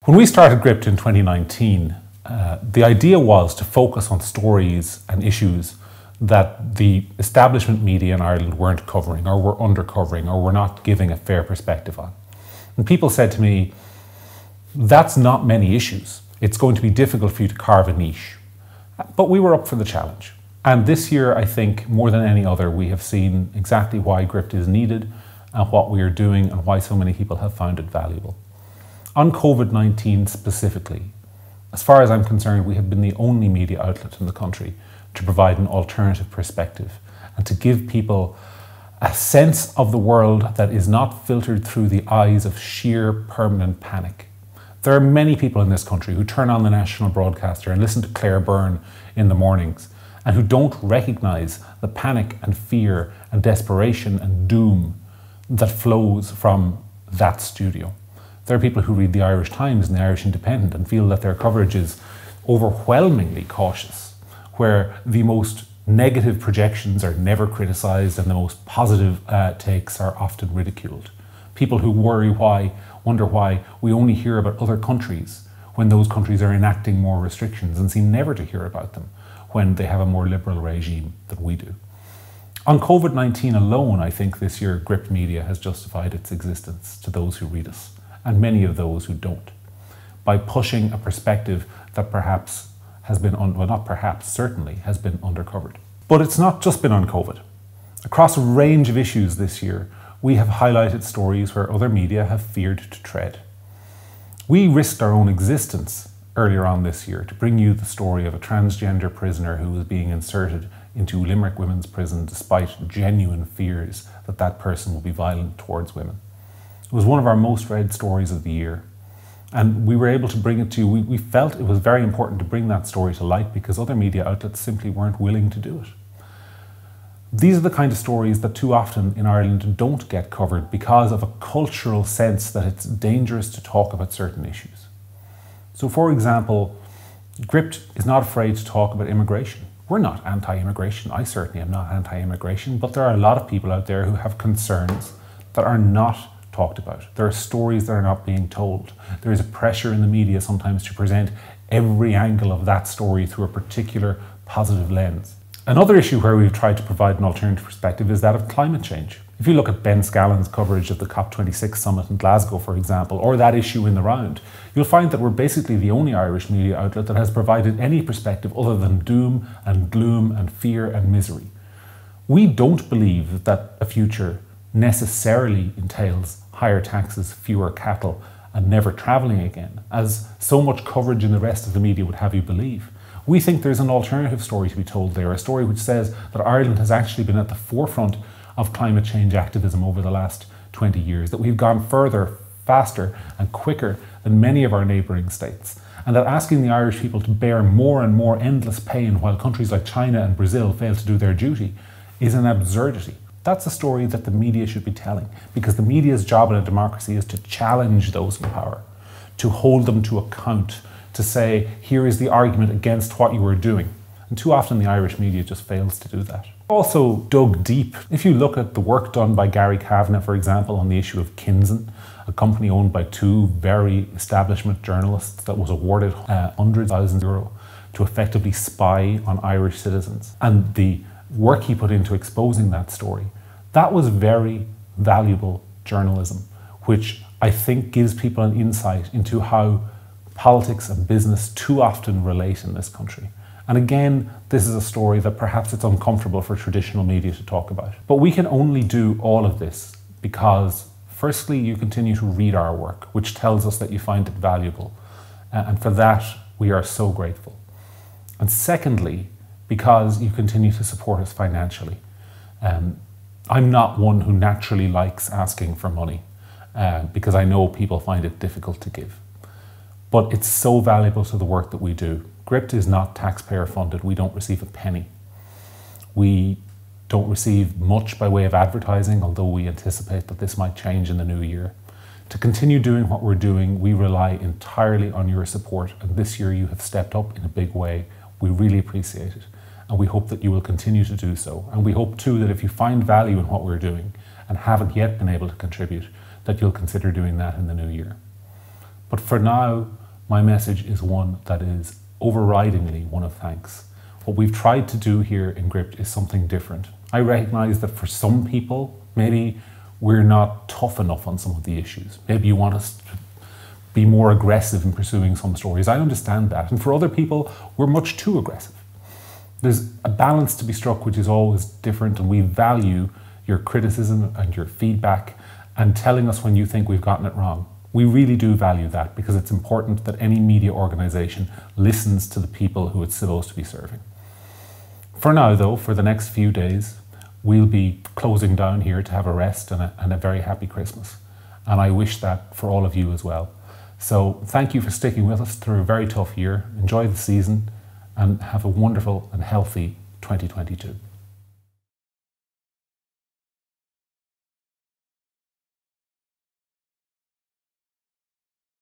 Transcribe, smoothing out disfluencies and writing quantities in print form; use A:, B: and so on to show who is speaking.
A: When we started Gript in 2019, the idea was to focus on stories and issues that the establishment media in Ireland weren't covering or were undercovering or were not giving a fair perspective on. And people said to me, that's not many issues. It's going to be difficult for you to carve a niche. But we were up for the challenge. And this year, I think, more than any other, we have seen exactly why Gript is needed and what we are doing and why so many people have found it valuable. On COVID-19 specifically, as far as I'm concerned, we have been the only media outlet in the country to provide an alternative perspective and to give people a sense of the world that is not filtered through the eyes of sheer permanent panic. There are many people in this country who turn on the national broadcaster and listen to Claire Byrne in the mornings and who don't recognise the panic and fear and desperation and doom that flows from that studio. There are people who read the Irish Times and the Irish Independent and feel that their coverage is overwhelmingly cautious, where the most negative projections are never criticised and the most positive takes are often ridiculed. People who wonder why we only hear about other countries when those countries are enacting more restrictions and seem never to hear about them when they have a more liberal regime than we do. On COVID-19 alone, I think this year Gript Media has justified its existence to those who read us, and many of those who don't, by pushing a perspective that perhaps has been, certainly has been undercovered. But it's not just been on COVID. Across a range of issues this year, we have highlighted stories where other media have feared to tread. We risked our own existence earlier on this year to bring you the story of a transgender prisoner who was being inserted into Limerick Women's Prison despite genuine fears that that person will be violent towards women. It was one of our most read stories of the year, and we were able to bring it to you. We felt it was very important to bring that story to light because other media outlets simply weren't willing to do it. These are the kind of stories that too often in Ireland don't get covered because of a cultural sense that it's dangerous to talk about certain issues. So for example, Gript is not afraid to talk about immigration. We're not anti-immigration. I certainly am not anti-immigration, but there are a lot of people out there who have concerns that are not talked about. There are stories that are not being told. There is a pressure in the media sometimes to present every angle of that story through a particular positive lens. Another issue where we've tried to provide an alternative perspective is that of climate change. If you look at Ben Scallon's coverage of the COP26 summit in Glasgow, for example, or that issue in the round, you'll find that we're basically the only Irish media outlet that has provided any perspective other than doom and gloom and fear and misery. We don't believe that a future necessarily entails higher taxes, fewer cattle, and never travelling again, as so much coverage in the rest of the media would have you believe. We think there's an alternative story to be told there, a story which says that Ireland has actually been at the forefront of climate change activism over the last 20 years, that we've gone further, faster and quicker than many of our neighbouring states, and that asking the Irish people to bear more and more endless pain while countries like China and Brazil fail to do their duty is an absurdity. That's a story that the media should be telling, because the media's job in a democracy is to challenge those in power, to hold them to account, to say, here is the argument against what you are doing. And too often the Irish media just fails to do that. Also dug deep. If you look at the work done by Gary Kavanagh, for example, on the issue of Kinsen, a company owned by two very establishment journalists that was awarded hundreds of thousands of euros to effectively spy on Irish citizens, and the work he put into exposing that story, that was very valuable journalism, which I think gives people an insight into how politics and business too often relate in this country. And again, this is a story that perhaps it's uncomfortable for traditional media to talk about. But we can only do all of this because, firstly, you continue to read our work, which tells us that you find it valuable. And for that, we are so grateful. And secondly, because you continue to support us financially. I'm not one who naturally likes asking for money because I know people find it difficult to give. But it's so valuable to the work that we do. Gript is not taxpayer funded. We don't receive a penny. We don't receive much by way of advertising, although we anticipate that this might change in the new year. To continue doing what we're doing, we rely entirely on your support, and this year you have stepped up in a big way. We really appreciate it, and we hope that you will continue to do so. And we hope too that if you find value in what we're doing and haven't yet been able to contribute, that you'll consider doing that in the new year. But for now, my message is one that is overridingly one of thanks. What we've tried to do here in Gript is something different. I recognise that for some people, maybe we're not tough enough on some of the issues. Maybe you want us to be more aggressive in pursuing some stories. I understand that. And for other people, we're much too aggressive. There's a balance to be struck, which is always different, and we value your criticism and your feedback and telling us when you think we've gotten it wrong. We really do value that, because it's important that any media organisation listens to the people who it's supposed to be serving. For now, though, for the next few days, we'll be closing down here to have a rest and a very happy Christmas. And I wish that for all of you as well. So thank you for sticking with us through a very tough year. Enjoy the season and have a wonderful and healthy 2022.